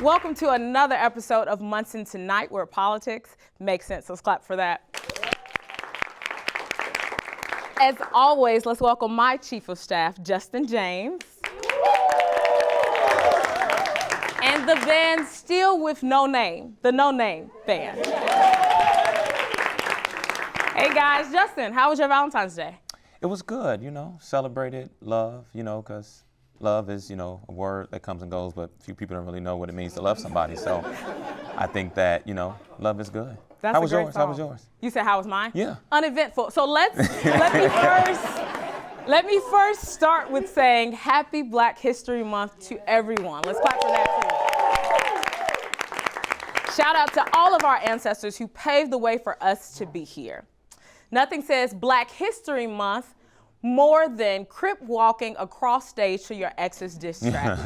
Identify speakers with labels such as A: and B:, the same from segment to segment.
A: Welcome to another episode of MUNSON Tonight, where politics makes sense. Let's clap for that. As always, let's welcome my Chief of Staff, Justin James. And the band still with no name, the No Name Band. Hey guys, Justin, how was your Valentine's Day?
B: It was good, celebrated love, because love is, a word that comes and goes, but few people don't really know what it means to love somebody. So I think that, love is good.
A: That's
B: how was yours?
A: Song.
B: How was yours?
A: You said how was mine?
B: Yeah.
A: Uneventful. So let me first start with saying Happy Black History Month to everyone. Let's clap for that too. Shout out to all of our ancestors who paved the way for us to be here. Nothing says Black History Month more than crip walking across stage to your ex's diss track.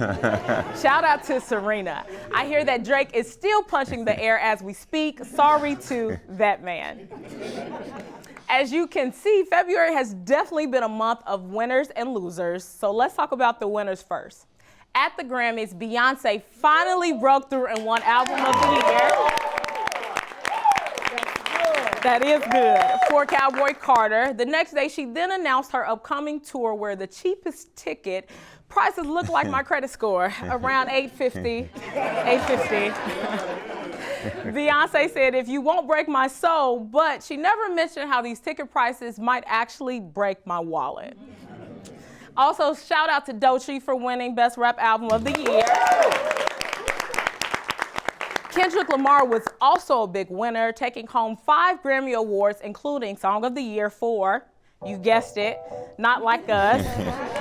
A: Shout out to Serena. I hear that Drake is still punching the air as we speak. Sorry to that man. As you can see, February has definitely been a month of winners and losers. So let's talk about the winners first. At the Grammys, Beyonce finally broke through and won Album of the Year. That is good. For Cowboy Carter. The next day, she then announced her upcoming tour where the cheapest ticket prices look like my credit score, around $850. Beyonce said, if you won't break my soul, but she never mentioned how these ticket prices might actually break my wallet. Also, shout out to Doechii for winning Best Rap Album of the Year. Kendrick Lamar was also a big winner, taking home 5 Grammy Awards, including Song of the Year for, you guessed it, Not Like Us.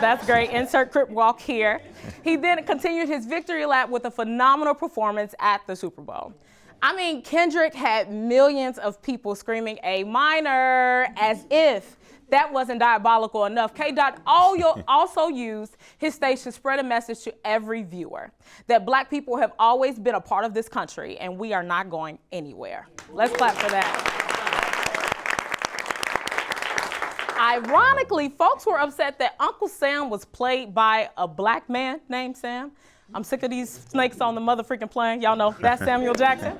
A: That's great. Insert crip walk here. He then continued his victory lap with a phenomenal performance at the Super Bowl. I mean, Kendrick had millions of people screaming A minor, as if that wasn't diabolical enough. K-Dot also used his stage to spread a message to every viewer that Black people have always been a part of this country and we are not going anywhere. Let's clap for that. Ironically, folks were upset that Uncle Sam was played by a Black man named Sam. I'm sick of these snakes on the mother-freaking plane. Y'all know that's Samuel Jackson.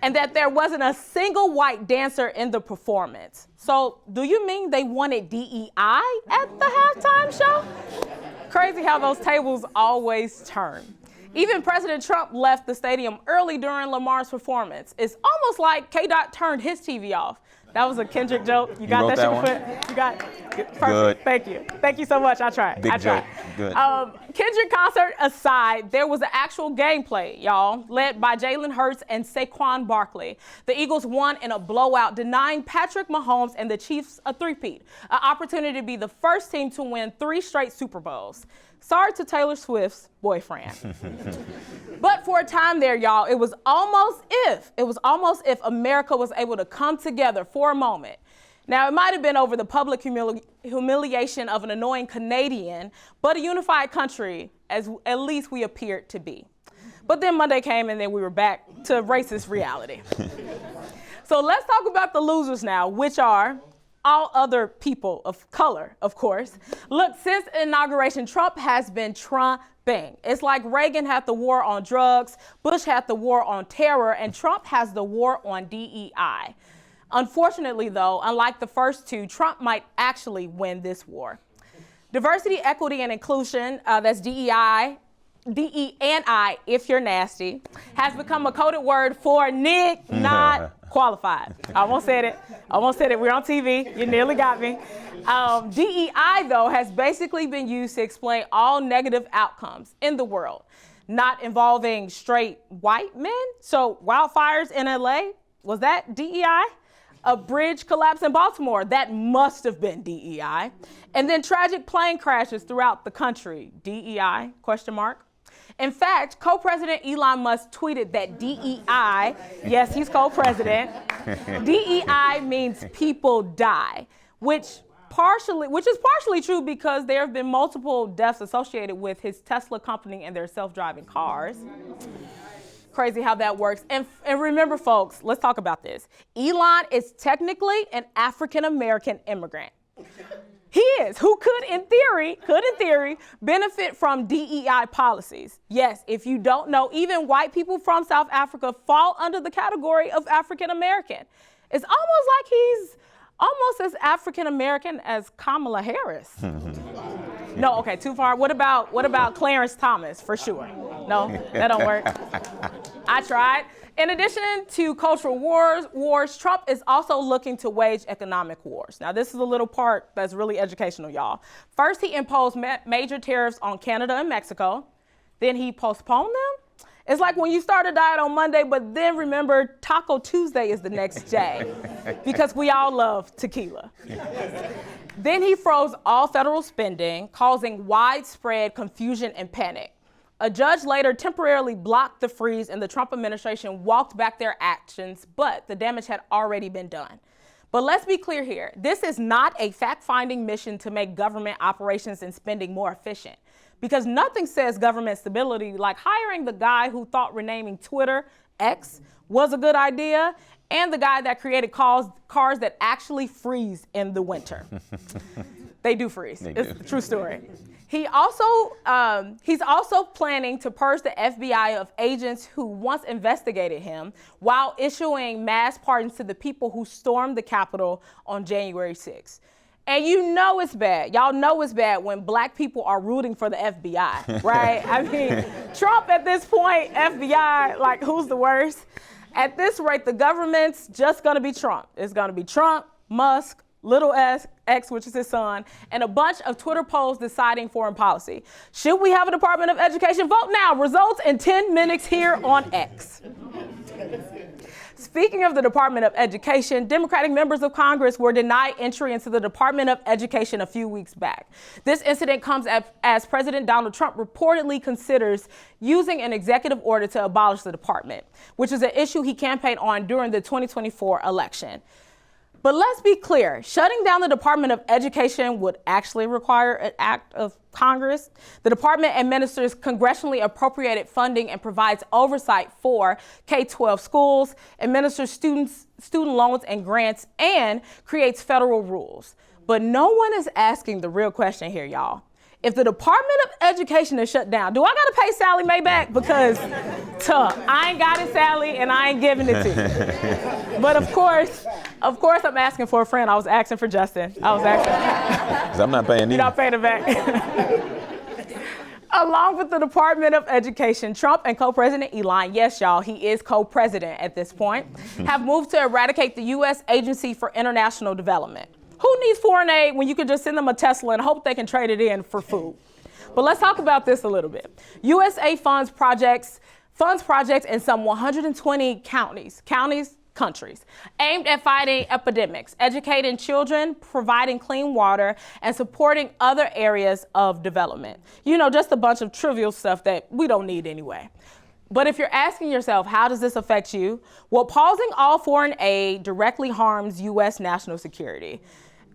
A: And that there wasn't a single white dancer in the performance. So do you mean they wanted DEI at the halftime show? Crazy how those tables always turn. Even President Trump left the stadium early during Lamar's performance. It's almost like K-Dot turned his TV off. That was a Kendrick joke. You got that shit? You got it? Perfect. Good. Thank you. Thank you so much. I tried.
B: Big joke. Good.
A: Kendrick concert aside, there was an actual gameplay, y'all, led by Jalen Hurts and Saquon Barkley. The Eagles won in a blowout, denying Patrick Mahomes and the Chiefs a three-peat, an opportunity to be the first team to win 3 straight Super Bowls. Sorry to Taylor Swift's boyfriend. But for a time there, y'all, it was almost if America was able to come together for a moment. Now, it might have been over the public humiliation of an annoying Canadian, but a unified country, as at least we appeared to be. But then Monday came and then we were back to racist reality. So let's talk about the losers now, which are all other people of color, of course. Look, since inauguration, Trump has been Trumping. It's like Reagan had the war on drugs, Bush had the war on terror, and Trump has the war on DEI. Unfortunately, though, unlike the first two, Trump might actually win this war. Diversity, equity, and inclusion, that's DEI, D-E-N-I, if you're nasty, has become a coded word for Nick not qualified. I almost said it. We're on TV. You nearly got me. DEI, though, has basically been used to explain all negative outcomes in the world, not involving straight white men. So wildfires in LA, was that DEI? A bridge collapse in Baltimore, that must have been DEI. And then tragic plane crashes throughout the country, DEI, question mark. In fact, co-president Elon Musk tweeted that DEI, yes, he's co-president, DEI means people die, which is partially true because there have been multiple deaths associated with his Tesla company and their self-driving cars. Crazy how that works. And remember, folks, let's talk about this. Elon is technically an African-American immigrant. He is, who could in theory, benefit from DEI policies. Yes, if you don't know, even white people from South Africa fall under the category of African American. It's almost like he's almost as African American as Kamala Harris. No, okay, too far. What about Clarence Thomas, for sure? No, that don't work. I tried. In addition to cultural wars, Trump is also looking to wage economic wars. Now, this is a little part that's really educational, y'all. First, he imposed major tariffs on Canada and Mexico. Then he postponed them. It's like when you start a diet on Monday, but then remember Taco Tuesday is the next day because we all love tequila. Then he froze all federal spending, causing widespread confusion and panic. A judge later temporarily blocked the freeze and the Trump administration walked back their actions, but the damage had already been done. But let's be clear here. This is not a fact-finding mission to make government operations and spending more efficient, because nothing says government stability like hiring the guy who thought renaming Twitter X was a good idea and the guy that created cars that actually freeze in the winter. They do freeze. It's a true story. He's also planning to purge the FBI of agents who once investigated him while issuing mass pardons to the people who stormed the Capitol on January 6th. And you know it's bad. Y'all know it's bad when black people are rooting for the FBI, right? I mean, Trump at this point, FBI, like who's the worst? At this rate, the government's just gonna be Trump. It's gonna be Trump, Musk, Little X, which is his son, and a bunch of Twitter polls deciding foreign policy. Should we have a Department of Education? Vote now. Results in 10 minutes here on X. Speaking of the Department of Education, Democratic members of Congress were denied entry into the Department of Education a few weeks back. This incident comes as President Donald Trump reportedly considers using an executive order to abolish the department, which is an issue he campaigned on during the 2024 election. But let's be clear, shutting down the Department of Education would actually require an act of Congress. The department administers congressionally appropriated funding and provides oversight for K-12 schools, administers student loans and grants, and creates federal rules. But no one is asking the real question here, y'all. If the Department of Education is shut down, do I gotta pay Sally Mae back? Because I ain't got it, Sally, and I ain't giving it to you. But of course, I'm asking for a friend. I was asking for Justin. Because
B: I'm not paying either.
A: You're not paying it back. Along with the Department of Education, Trump and co-president Elon, yes, y'all, he is co-president at this point, have moved to eradicate the U.S. Agency for International Development. Who needs foreign aid when you can just send them a Tesla and hope they can trade it in for food? But let's talk about this a little bit. USA funds projects in some 120 countries, aimed at fighting epidemics, educating children, providing clean water, and supporting other areas of development. You know, just a bunch of trivial stuff that we don't need anyway. But if you're asking yourself, how does this affect you? Well, pausing all foreign aid directly harms U.S. national security.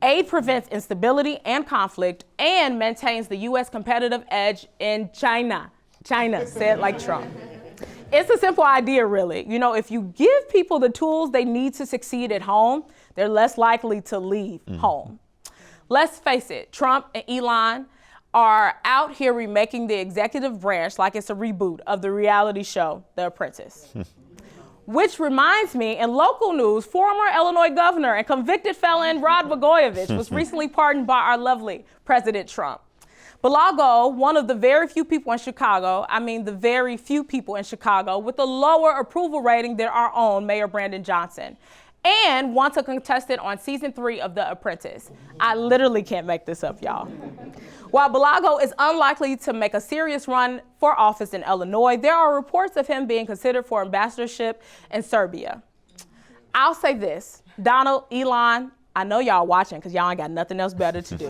A: Aid prevents instability and conflict and maintains the U.S. competitive edge in China. China, said like Trump. It's a simple idea, really. You know, if you give people the tools they need to succeed at home, they're less likely to leave home. Let's face it, Trump and Elon are out here remaking the executive branch like it's a reboot of the reality show, The Apprentice. Which reminds me, in local news, former Illinois governor and convicted felon Rod Blagojevich was recently pardoned by our lovely President Trump. Blago, one of the very few people in Chicago with a lower approval rating than our own Mayor Brandon Johnson, and once a contestant on season 3 of The Apprentice. I literally can't make this up, y'all. While Blago is unlikely to make a serious run for office in Illinois, there are reports of him being considered for ambassadorship in Serbia. I'll say this, Donald, Elon, I know y'all watching because y'all ain't got nothing else better to do.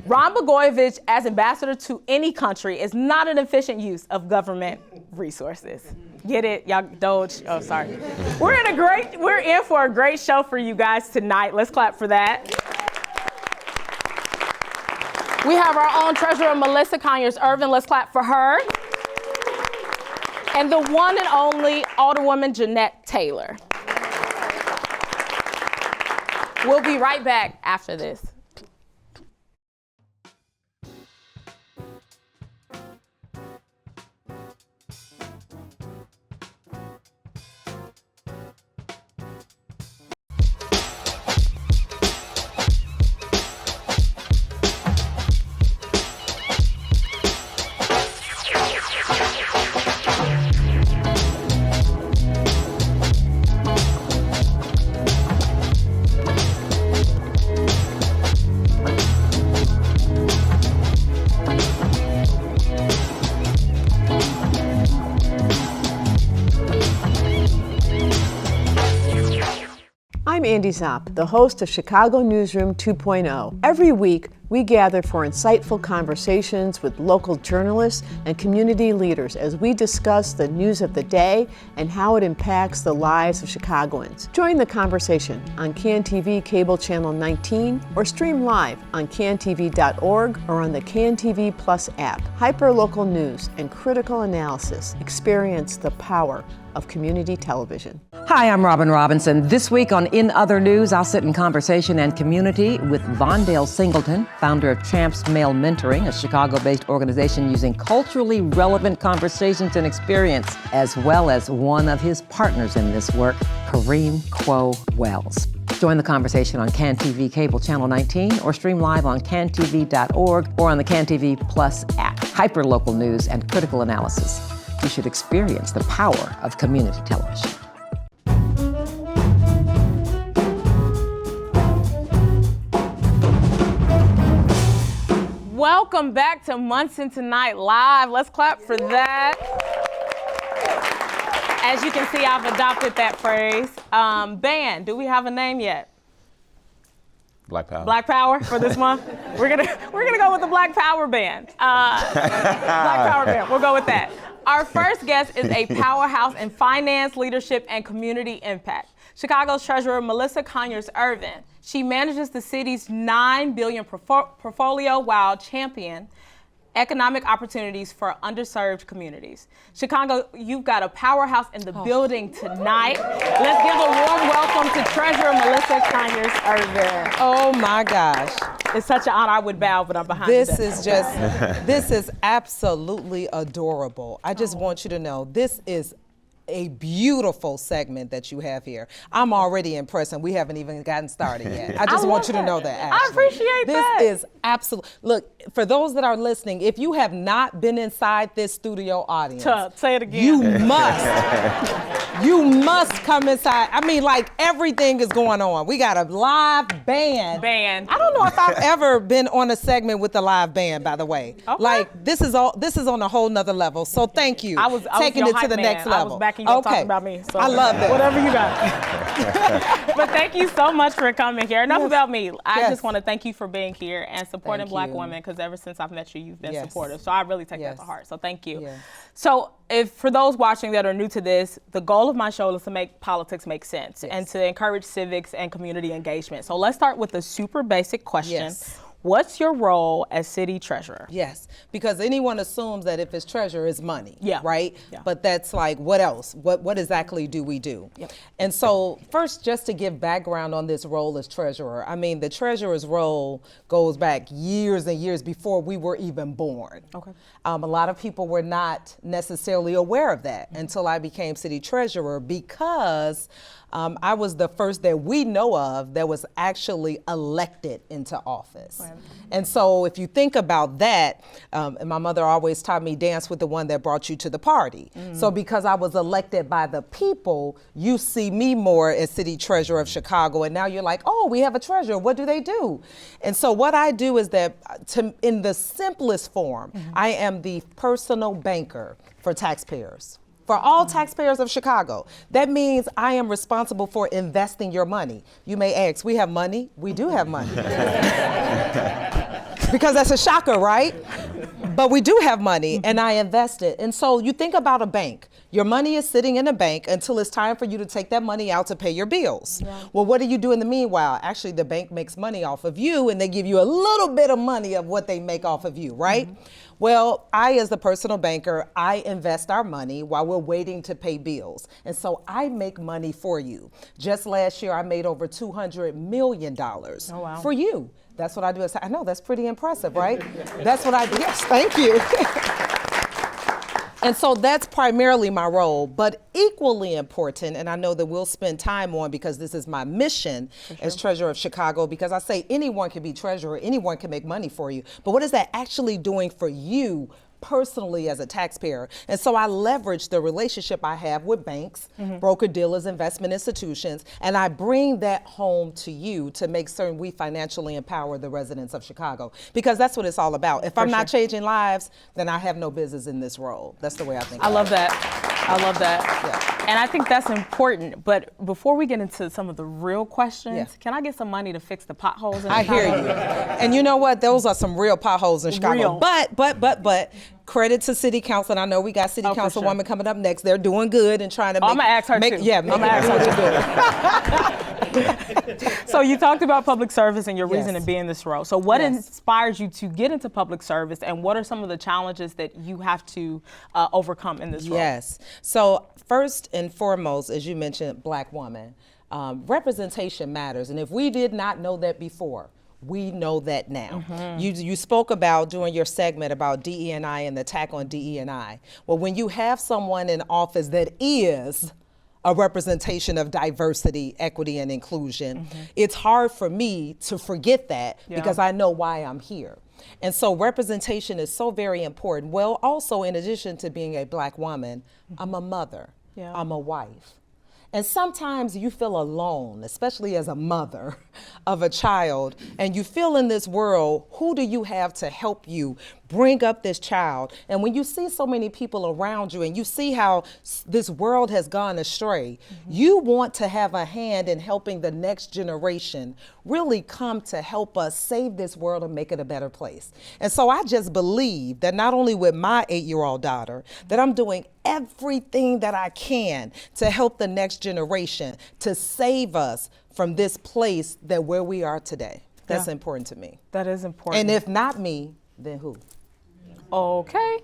A: Ron Blagojevich as ambassador to any country is not an efficient use of government resources. Get it? Y'all Doge? Oh, sorry. We're in for a great show for you guys tonight. Let's clap for that. We have our own treasurer, Melissa Conyers-Irvin. Let's clap for her. And the one and only Alderwoman Jeanette Taylor. We'll be right back after this.
C: I'm Andy Zopp, the host of Chicago Newsroom 2.0. Every week, we gather for insightful conversations with local journalists and community leaders as we discuss the news of the day and how it impacts the lives of Chicagoans. Join the conversation on CAN-TV Cable Channel 19 or stream live on cantv.org or on the CAN-TV Plus app. Hyperlocal news and critical analysis. Experience the power of community television.
D: Hi, I'm Robin Robinson. This week on In Other News, I'll sit in conversation and community with Vondale Singleton, founder of Champs Male Mentoring, a Chicago-based organization using culturally relevant conversations and experience, as well as one of his partners in this work, Kareem Quo Wells. Join the conversation on CAN-TV Cable Channel 19 or stream live on cantv.org or on the CAN-TV Plus app. Hyperlocal news and critical analysis. You should experience the power of community television.
A: Welcome back to MUNSON Tonight Live. Let's clap for that. As you can see, I've adopted that phrase. Band, do we have a name yet?
B: Black Power.
A: Black Power for this month? We're gonna go with the Black Power Band. Black Power Band, we'll go with that. Our first guest is a powerhouse in finance, leadership, and community impact. Chicago's Treasurer, Melissa Conyers-Irvin. She manages the city's $9 billion portfolio while championing economic opportunities for underserved communities. Chicago, you've got a powerhouse in the building tonight. Let's give a warm welcome to Treasurer Melissa Conyers-Irvin.
E: Oh my gosh.
A: It's such an honor. I would bow, but I'm behind
E: This
A: you.
E: this is absolutely adorable. I just want you to know, this is a beautiful segment that you have here. I'm already impressed, and we haven't even gotten started yet. I just want you to know that, Ashley.
A: I appreciate that.
E: This is absolute. Look, for those that are listening, if you have not been inside this studio audience,
A: Say it again.
E: you must come inside. I mean, like, everything is going on. We got a live band. I don't know if I've ever been on a segment with a live band, by the way.
A: Okay.
E: Like, this is on a whole nother level. So thank you.
A: I was
E: taking
A: your
E: it to
A: hype
E: the
A: man.
E: next level.
A: I was backing you up talking about me. So
E: I love that.
A: Whatever you got. But thank you so much for coming here. Enough about me. I just want to thank you for being here and supporting Black women, because ever since I've met you, you've been supportive. So I really take that to heart. So thank you. So for those watching that are new to this, the goal of my show is to make politics make sense and to encourage civics and community engagement. So let's start with a super basic question. What's your role as city treasurer?
E: Yes, because anyone assumes that if it's treasurer, it's money, right?
A: Yeah.
E: But that's like, what else? What exactly do we do? And so first, just to give background on this role as treasurer, I mean, the treasurer's role goes back years and years before we were even born. Okay. A lot of people were not necessarily aware of that until I became city treasurer, because I was the first that we know of that was actually elected into office. Right. And so if you think about that, and my mother always taught me, dance with the one that brought you to the party. So because I was elected by the people, you see me more as city treasurer of Chicago, and now you're like, oh, we have a treasurer, what do they do? And so what I do is that, in the simplest form, I am the personal banker for taxpayers. For all taxpayers of Chicago. That means I am responsible for investing your money. You may ask, we have money? We do have money. Because that's a shocker, right? But we do have money, and I invest it. And so you think about a bank. Your money is sitting in a bank until it's time for you to take that money out to pay your bills. Well, what do you do in the meanwhile? Actually, the bank makes money off of you, and they give you a little bit of money of what they make off of you, right? Well, I, as the personal banker, I invest our money while we're waiting to pay bills. And so I make money for you. Just last year, I made over $200 million for you. That's what I do. I know, that's pretty impressive, right? That's what I do. Yes, thank you. And so that's primarily my role, but equally important, and I know that we'll spend time on, because this is my mission as treasurer of Chicago, because I say anyone can be treasurer, anyone can make money for you, but what is that actually doing for you personally as a taxpayer? And so I leverage the relationship I have with banks, broker dealers, investment institutions, and I bring that home to you to make certain we financially empower the residents of Chicago, because that's what it's all about. If I'm not changing lives, then I have no business in this role. That's the way I think.
A: I love that. I love that. And I think that's important. But before we get into some of the real questions,
E: Yeah.
A: can I get some money to fix the potholes in
E: I hear
A: Chicago?
E: you. And you know what? Those are some real potholes in Chicago.
A: Real.
E: But credit to City Council. And I know we got City
A: Oh, for
E: Councilwoman
A: sure.
E: coming up next. They're doing good and trying to
A: Oh, I'm gonna ask her too.
E: Yeah,
A: I'm gonna ask her
E: to do it.
A: So you talked about public service and your
E: Yes.
A: reason to be in this role. So what
E: Yes.
A: inspires you to get into public service, and what are some of the challenges that you have to overcome in this role?
E: Yes. So first and foremost, as you mentioned, Black woman, representation matters. And if we did not know that before, we know that now. You spoke about during your segment about DE&I and the attack on DE&I. Well, when you have someone in office that is a representation of diversity, equity, and inclusion, it's hard for me to forget that because I know why I'm here. And so representation is so very important. Well, also in addition to being a Black woman, I'm a mother, I'm a wife. And sometimes you feel alone, especially as a mother of a child, and you feel in this world, who do you have to help you bring up this child? And when you see so many people around you and you see how this world has gone astray, you want to have a hand in helping the next generation really come to help us save this world and make it a better place. And so I just believe that not only with my 8-year-old daughter, that I'm doing everything that I can to help the next generation to save us from this place that where we are today. That's important to me.
A: That is important.
E: And if not me, then who?
A: Okay.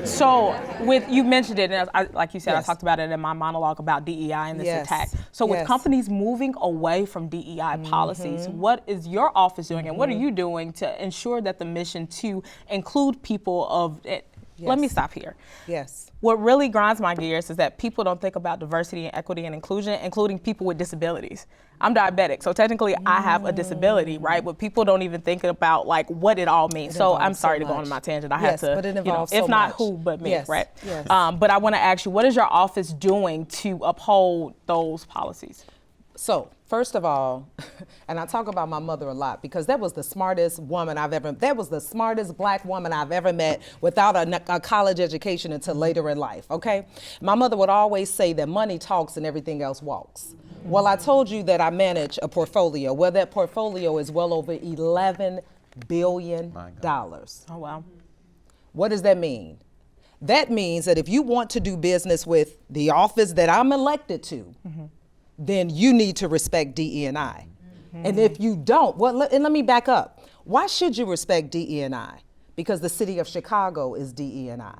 A: So with you mentioned it, and like you said, I talked about it in my monologue about DEI and this attack. So with companies moving away from DEI policies, what is your office doing, and what are you doing to ensure that the mission to include people of it? Let me stop here.
E: Yes.
A: What really grinds my gears is that people don't think about diversity and equity and inclusion, including people with disabilities. I'm diabetic, so technically I have a disability, right? But people don't even think about like what it all means. So I'm sorry to go on my tangent. I had to,
E: but it involves so
A: if not
E: much.
A: who, but me,
E: Yes,
A: right?
E: yes.
A: But I want to ask you, what is your office doing to uphold those policies?
E: So, first of all, and I talk about my mother a lot because that was the smartest woman that was the smartest Black woman I've ever met without a college education until later in life, okay? My mother would always say that money talks and everything else walks. Well, I told you that I manage a portfolio. Well, that portfolio is well over $11 billion.
A: Oh, wow.
E: What does that mean? That means that if you want to do business with the office that I'm elected to, then you need to respect DE&I. And if you don't, and let me back up. Why should you respect DE&I? Because the city of Chicago is DE&I.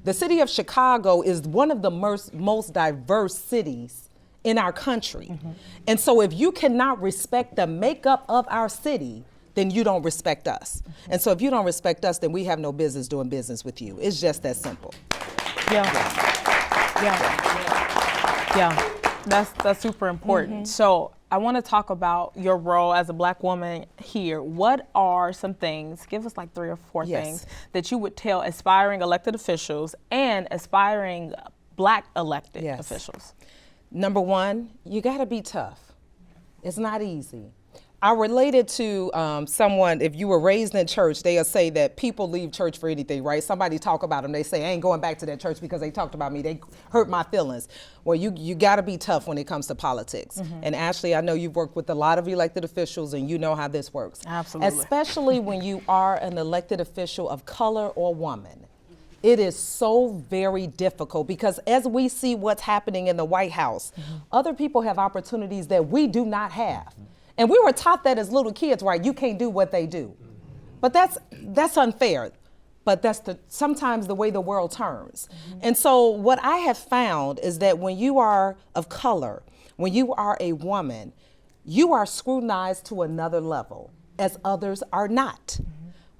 E: The city of Chicago is one of the most diverse cities in our country. And so if you cannot respect the makeup of our city, then you don't respect us. And so if you don't respect us, then we have no business doing business with you. It's just that simple.
A: Yeah. That's super important. So I want to talk about your role as a Black woman here. What are some things, give us like 3 or 4 things, that you would tell aspiring elected officials and aspiring Black elected officials?
E: Number 1, you got to be tough. It's not easy. I related to someone, if you were raised in church, they'll say that people leave church for anything, right? Somebody talk about them, they say, I ain't going back to that church because they talked about me, they hurt my feelings. Well, you gotta be tough when it comes to politics. And Ashley, I know you've worked with a lot of elected officials and you know how this works.
A: Absolutely.
E: Especially when you are an elected official of color or woman. It is so very difficult because as we see what's happening in the White House, other people have opportunities that we do not have. And we were taught that as little kids, right? You can't do what they do. But that's unfair. But that's sometimes the way the world turns. And so what I have found is that when you are of color, when you are a woman, you are scrutinized to another level, as others are not.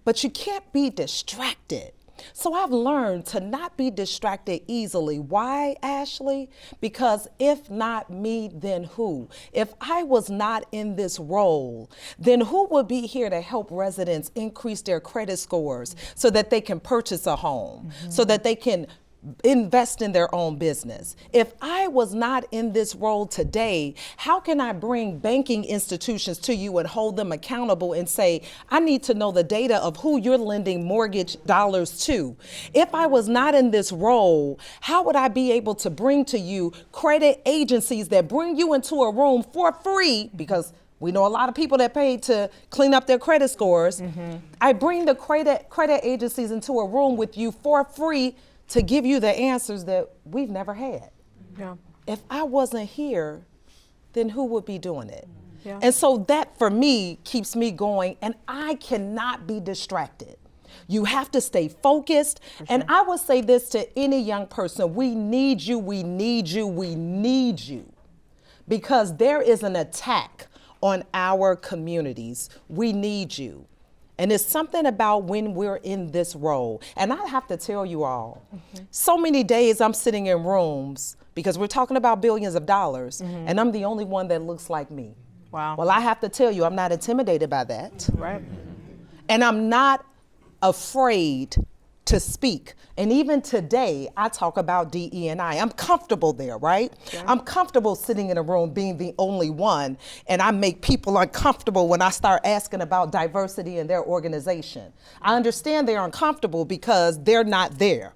E: But you can't be distracted. So I've learned to not be distracted easily. Why, Ashley? Because if not me, then who? If I was not in this role, then who would be here to help residents increase their credit scores so that they can purchase a home, so that they can invest in their own business. If I was not in this role today, how can I bring banking institutions to you and hold them accountable and say, I need to know the data of who you're lending mortgage dollars to? If I was not in this role, how would I be able to bring to you credit agencies that bring you into a room for free? Because we know a lot of people that pay to clean up their credit scores. I bring the credit agencies into a room with you for free to give you the answers that we've never had.
A: Yeah.
E: If I wasn't here, then who would be doing it?
A: Yeah.
E: And so that for me keeps me going, and I cannot be distracted. You have to stay focused. And I would say this to any young person: we need you, we need you, we need you. Because there is an attack on our communities. We need you. And it's something about when we're in this role. And I have to tell you all, so many days I'm sitting in rooms, because we're talking about billions of dollars, and I'm the only one that looks like me.
A: Wow.
E: Well, I have to tell you, I'm not intimidated by that.
A: Right.
E: And I'm not afraid to speak. And even today, I talk about DE&I. I'm comfortable there, right? Yeah. I'm comfortable sitting in a room being the only one, and I make people uncomfortable when I start asking about diversity in their organization. I understand they're uncomfortable because they're not there,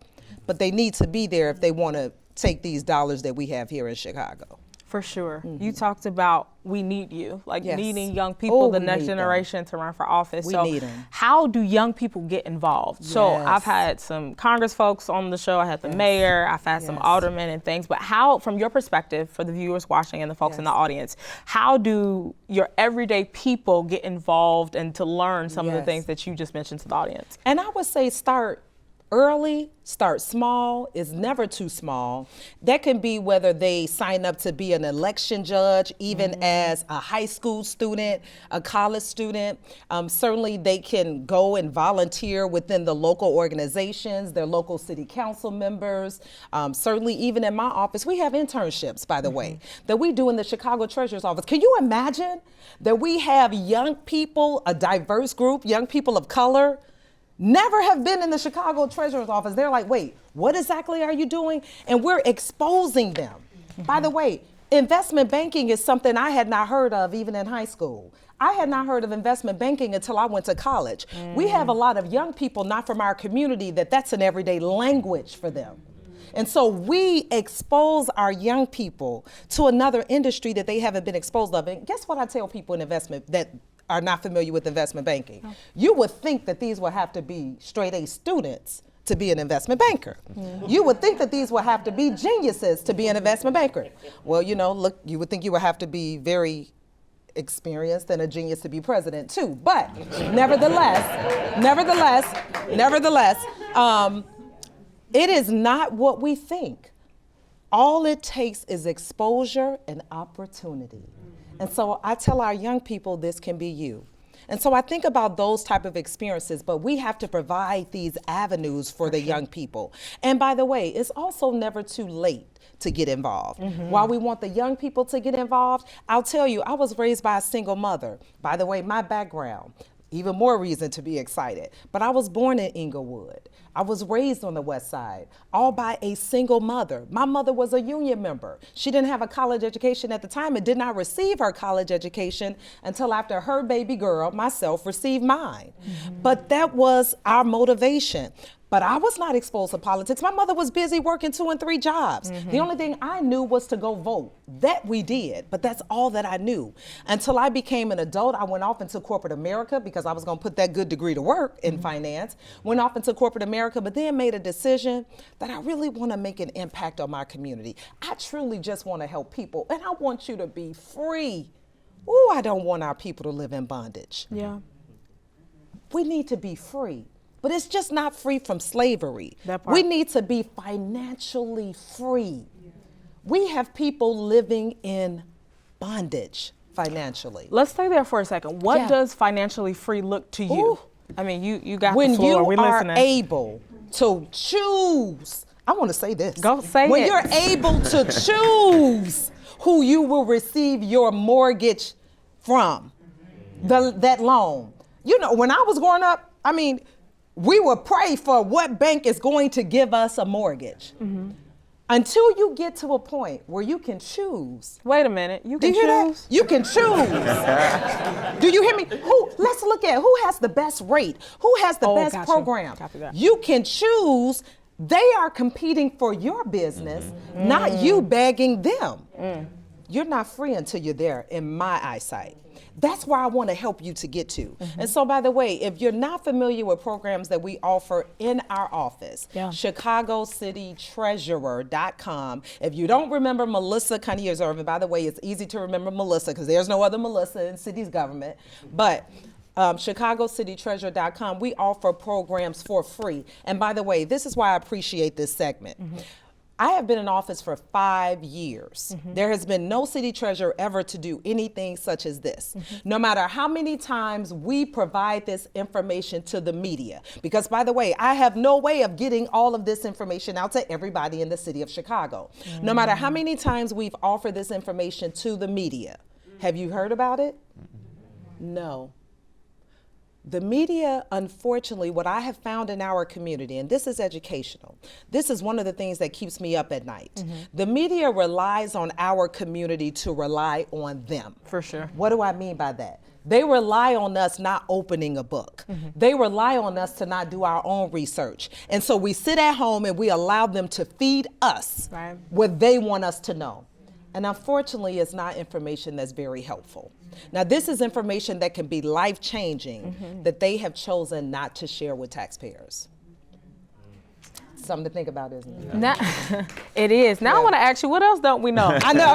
E: but they need to be there if they want to take these dollars that we have here in Chicago.
A: For sure. You talked about we need you, like
E: Yes.
A: needing young people, the
E: we
A: next
E: need them.
A: generation to run for office.
E: We
A: so
E: need 'em.
A: how do young people get involved? So
E: Yes.
A: I've had some Congress folks on the show. I had the mayor, I've had some
E: Yes.
A: aldermen and things, but how, from your perspective, for the viewers watching and the folks in the audience, how do your everyday people get involved and to learn some of the
E: Yes.
A: things that you just mentioned to the audience?
E: And I would say start early, start small. Is never too small. That can be whether they sign up to be an election judge, even as a high school student, a college student. Certainly they can go and volunteer within the local organizations, their local city council members. Certainly even in my office, we have internships, by the way, that we do in the Chicago Treasurer's Office. Can you imagine that we have young people, a diverse group, young people of color, never have been in the Chicago Treasurer's Office? They're like, wait, what exactly are you doing? And we're exposing them. By the way, investment banking is something I had not heard of even in high school. I had not heard of investment banking until I went to college. We have a lot of young people not from our community that's an everyday language for them. And so we expose our young people to another industry that they haven't been exposed of. And guess what I tell people in investment that are not familiar with investment banking? No. You would think that these would have to be straight A students to be an investment banker. You would think that these would have to be geniuses to be an investment banker. Well, you know, look, you would think you would have to be very experienced and a genius to be president too. But nevertheless, it is not what we think. All it takes is exposure and opportunity. And so I tell our young people, this can be you. And so I think about those type of experiences, but we have to provide these avenues for the young people. And by the way, it's also never too late to get involved. While we want the young people to get involved, I'll tell you, I was raised by a single mother. By the way, my background, even more reason to be excited. But I was born in Inglewood. I was raised on the West Side, all by a single mother. My mother was a union member. She didn't have a college education at the time and did not receive her college education until after her baby girl, myself, received mine. But that was our motivation. But I was not exposed to politics. My mother was busy working 2 and 3 jobs. The only thing I knew was to go vote. That we did, but that's all that I knew. Until I became an adult, I went off into corporate America because I was gonna put that good degree to work in finance. Went off into corporate America, but then made a decision that I really wanna make an impact on my community. I truly just wanna help people, and I want you to be free. Ooh, I don't want our people to live in bondage.
A: Yeah.
E: We need to be free. But it's just not free from slavery.
A: That part.
E: We need to be financially free. We have people living in bondage financially.
A: Let's stay there for a second. What
E: Yeah.
A: does financially free look to you?
E: Ooh.
A: I mean, you got
E: When
A: the floor.
E: you
A: We
E: are
A: listening.
E: able to choose, I want to say this.
A: Go say
E: when
A: it.
E: you're able to choose who you will receive your mortgage from, that loan. You know, when I was growing up, I mean, we will pray for what bank is going to give us a mortgage. Until you get to a point where you can choose.
A: Wait a minute. You
E: Do
A: can
E: you hear
A: choose?
E: that? You can choose. Do you hear me? Let's look at who has the best rate, who has the best
A: gotcha.
E: program.
A: Copy that.
E: You can choose. They are competing for your business, not you begging them. You're not free until you're there, in my eyesight. That's where I want to help you to get to. And so, by the way, if you're not familiar with programs that we offer in our office, ChicagoCityTreasurer.com. If you don't remember Melissa Cunningham, and by the way, it's easy to remember Melissa because there's no other Melissa in city's government, but ChicagoCityTreasurer.com, we offer programs for free. And by the way, this is why I appreciate this segment. I have been in office for 5 years. There has been no city treasurer ever to do anything such as this. No matter how many times we provide this information to the media, because by the way, I have no way of getting all of this information out to everybody in the city of Chicago. No matter how many times we've offered this information to the media, have you heard about it? No. The media, unfortunately, what I have found in our community, and this is educational, this is one of the things that keeps me up at night. The media relies on our community to rely on them.
A: For sure.
E: What do I mean by that? They rely on us not opening a book. They rely on us to not do our own research. And so we sit at home and we allow them to feed us what they want us to know. And unfortunately, it's not information that's very helpful. Now, this is information that can be life-changing that they have chosen not to share with taxpayers. Something to think about, isn't it?
A: Now, it is. Now I want to ask you, what else don't we know?
E: I know.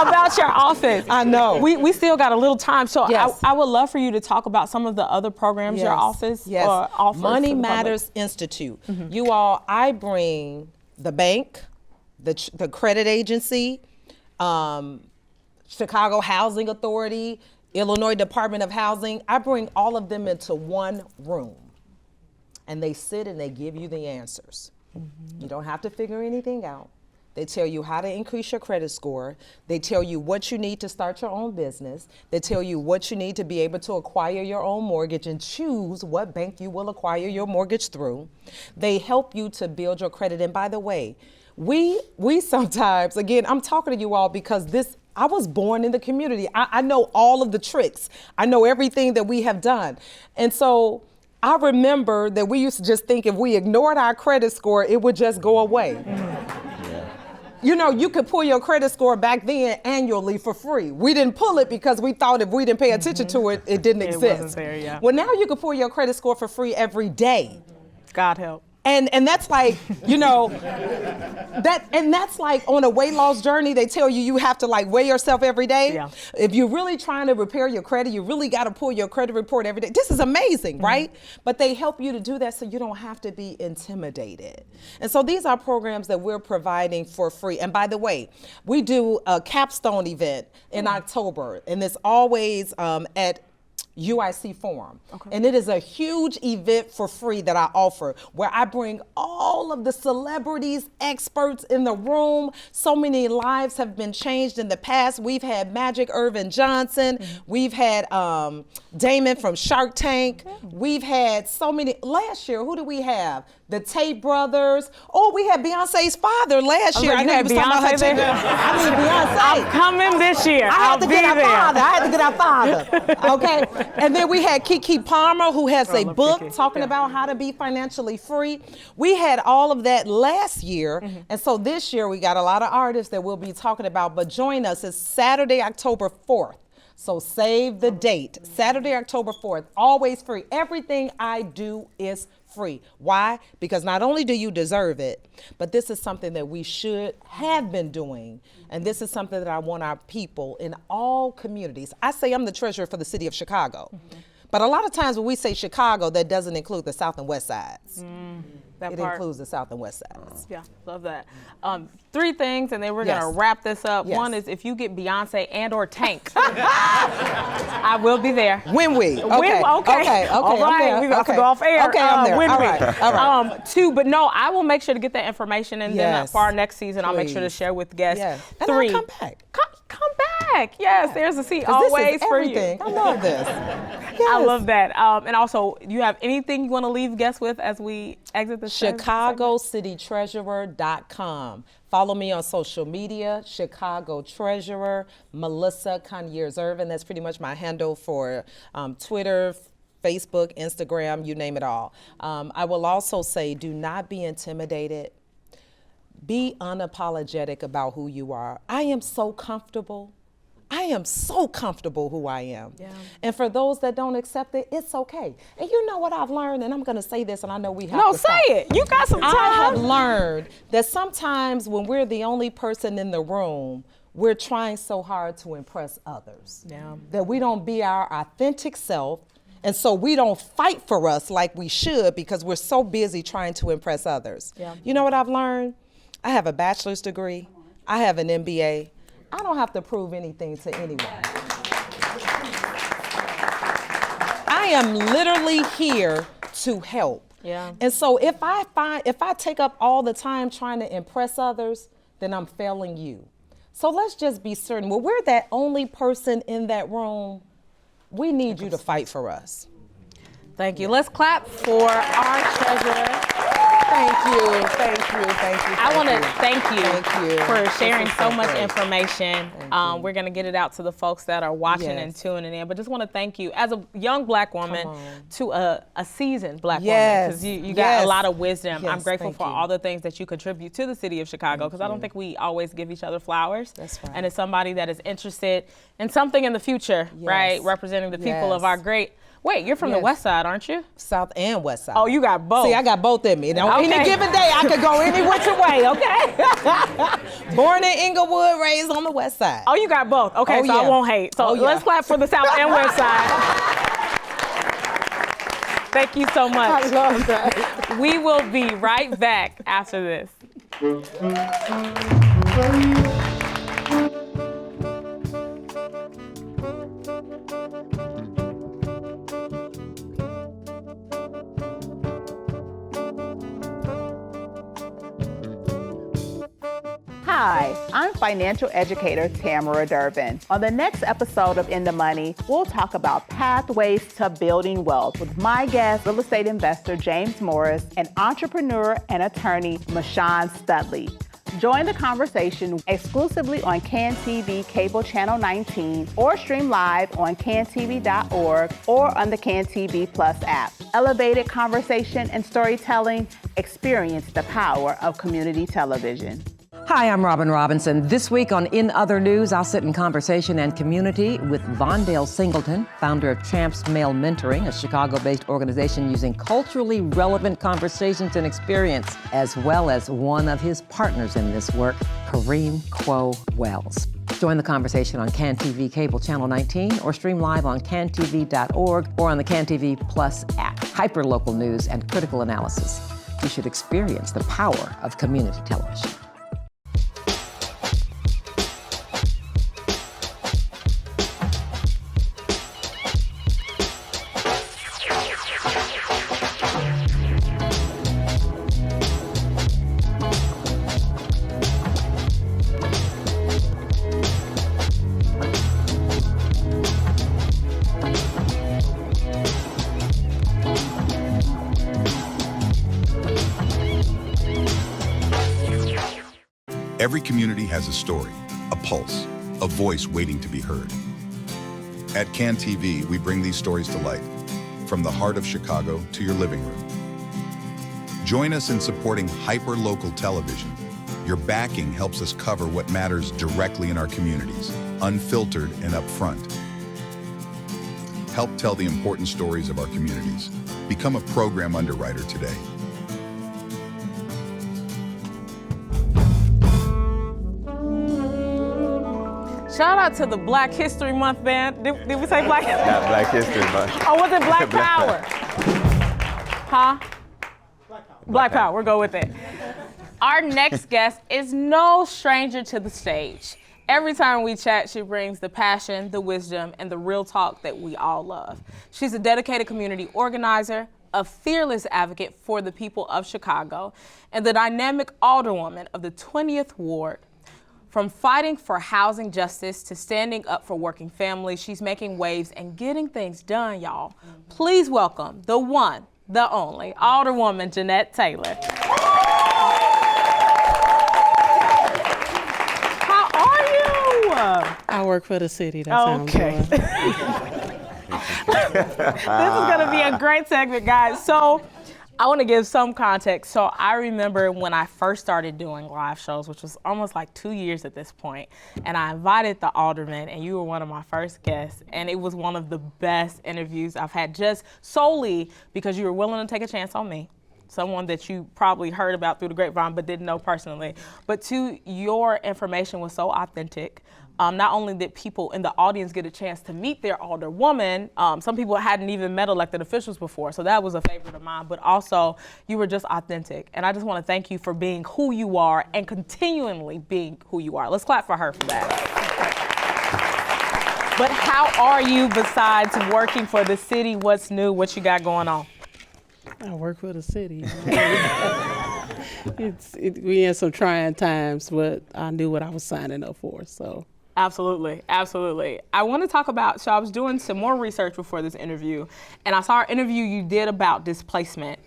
A: About your office.
E: I know.
A: We still got a little time, so
E: Yes.
A: I would love for you to talk about some of the other programs your office offers.
E: Money
A: to the
E: Matters Institute. You all, I bring the bank, the credit agency, Chicago Housing Authority, Illinois Department of Housing. I bring all of them into one room. And they sit and they give you the answers. You don't have to figure anything out. They tell you how to increase your credit score. They tell you what you need to start your own business. They tell you what you need to be able to acquire your own mortgage and choose what bank you will acquire your mortgage through. They help you to build your credit. And by the way, we sometimes, again, I'm talking to you all because I was born in the community. I know all of the tricks. I know everything that we have done. And so I remember that we used to just think if we ignored our credit score, it would just go away. You know, you could pull your credit score back then annually for free. We didn't pull it because we thought if we didn't pay attention to it, it didn't exist.
A: It wasn't there, yeah.
E: Well, now you can pull your credit score for free every day.
A: God help.
E: And that's like, you know, that's like on a weight loss journey, they tell you have to like weigh yourself every day.
A: Yeah.
E: If you're really trying to repair your credit, you really got to pull your credit report every day. This is amazing, right? But they help you to do that so you don't have to be intimidated. And so these are programs that we're providing for free. And by the way, we do a capstone event in October, and it's always at UIC Forum. And it is a huge event for free that I offer where I bring all of the celebrities, experts in the room. So many lives have been changed in the past. We've had Magic Irvin Johnson. We've had Damon from Shark Tank. We've had so many. Last year, who did we have? The Tate brothers. Oh, we had Beyonce's father last year.
A: I know you was talking about her too.
E: I mean, Beyonce.
A: I'm coming this year.
E: I had to get our father. Okay. And then we had Keke Palmer, who has a book talking about how to be financially free. We had all of that last year. And so this year we got a lot of artists that we'll be talking about. But join us. It's Saturday, October 4th. So save the date. Saturday, October 4th. Always free. Everything I do is free. Why? Because not only do you deserve it, but this is something that we should have been doing. And this is something that I want our people in all communities. I say I'm the treasurer for the city of Chicago. But a lot of times when we say Chicago, that doesn't include the South and West sides. It includes the South and West sides.
A: Yeah, love that. 3 things, and then we're gonna wrap this up.
E: Yes.
A: One is if you get Beyonce and or Tank, I will be there.
E: When we? Okay.
A: Okay. All right. We got to go off air.
E: Okay, I'm there.
A: When
E: All
A: we?
E: right. All right.
A: 2, but no, I will make sure to get that information, and then for our next season, I'll make sure to
E: Please.
A: share with guests.
E: Yes. And
A: 3.
E: I'll come back.
A: Come back. Yes, there's a seat
E: 'Cause this is
A: always for you.
E: everything. I love this.
A: I love that. And also, you have anything you want to leave guests with as we exit the
E: ChicagoCityTreasurer.com. Follow me on social media, Chicago Treasurer, Melissa Conyers-Irvin. That's pretty much my handle for Twitter, Facebook, Instagram, you name it all. I will also say, do not be intimidated. Be unapologetic about who you are. I am so comfortable. I am so comfortable who I am. Yeah. And for those that don't accept it, it's okay. And you know what I've learned, and I'm gonna say this, and I know we have to
A: say it. You got some time.
E: I have learned that sometimes when we're the only person in the room, we're trying so hard to impress others. Yeah. That we don't be our authentic self. And so we don't fight for us like we should because we're so busy trying to impress others. Yeah. You know what I've learned? I have a bachelor's degree. I have an MBA. I don't have to prove anything to anyone. I am literally here to help. Yeah. And so if I take up all the time trying to impress others, then I'm failing you. So let's just be certain. Well, we're that only person in that room. We need you to fight for us.
A: Thank you. Let's clap for our treasurer.
E: Thank you.
A: I want to thank you for sharing so much information. We're going to get it out to the folks that are watching and tuning in. But just want to thank you as a young Black woman to a seasoned Black woman, because you got a lot of wisdom. I'm grateful for all the things that you contribute to the city of Chicago, because I don't think we always give each other flowers. That's right. And as somebody that is interested in something in the future, right, representing the people of our great. Wait, you're from the West Side, aren't you?
E: South and West Side.
A: Oh, you got both.
E: See, I got both in me. Now, any given day, I could go any which way, okay? Born in Inglewood, raised on the West Side.
A: Oh, you got both. Okay, so I won't hate. So let's clap for the South and West Side. Thank you so much.
E: I love that.
A: We will be right back after this.
F: Hi, I'm financial educator Tamara Durbin. On the next episode of In the Money, we'll talk about pathways to building wealth with my guest, real estate investor James Morris, and entrepreneur and attorney Mashawn Studley. Join the conversation exclusively on CAN-TV Cable Channel 19 or stream live on cantv.org or on the CAN-TV Plus app. Elevated conversation and storytelling, experience the power of community television.
D: Hi, I'm Robin Robinson. This week on In Other News, I'll sit in conversation and community with Vondale Singleton, founder of Champs Male Mentoring, a Chicago-based organization using culturally relevant conversations and experience, as well as one of his partners in this work, Kareem Quo Wells. Join the conversation on CAN-TV Cable Channel 19 or stream live on cantv.org or on the CAN-TV Plus app. Hyperlocal news and critical analysis. You should experience the power of community television.
G: Every community has a story, a pulse, a voice waiting to be heard. At CAN-TV, we bring these stories to life, from the heart of Chicago to your living room. Join us in supporting hyper-local television. Your backing helps us cover what matters directly in our communities, unfiltered and upfront. Help tell the important stories of our communities. Become a program underwriter today.
A: Shout out to the Black History Month band. Did we say Black History?
B: Not Black History Month.
A: Oh, was it Black Power? Huh? Black Power, we'll go with it. Our next guest is no stranger to the stage. Every time we chat, she brings the passion, the wisdom, and the real talk that we all love. She's a dedicated community organizer, a fearless advocate for the people of Chicago, and the dynamic alderwoman of the 20th Ward. From fighting for housing justice to standing up for working families, she's making waves and getting things done, y'all. Please welcome the one, the only, Alderwoman Jeanette Taylor. How are you?
H: I work for the city, that's how I'm doing.
A: This is gonna be a great segment, guys. So I want to give some context. So I remember when I first started doing live shows, which was almost like 2 years at this point, and I invited the alderman, and you were one of my first guests, and it was one of the best interviews I've had, just solely because you were willing to take a chance on me, someone that you probably heard about through the grapevine but didn't know personally. But two, your information was so authentic. Not only did people in the audience get a chance to meet their alderwoman, some people hadn't even met elected officials before, so that was a favorite of mine, but also you were just authentic. And I just want to thank you for being who you are and continually being who you are. Let's clap for her for that. But how are you besides working for the city? What's new? What you got going on?
H: I work for the city. We had some trying times, but I knew what I was signing up for, so.
A: Absolutely, absolutely. I want to talk about, so I was doing some more research before this interview, and I saw an interview you did about displacement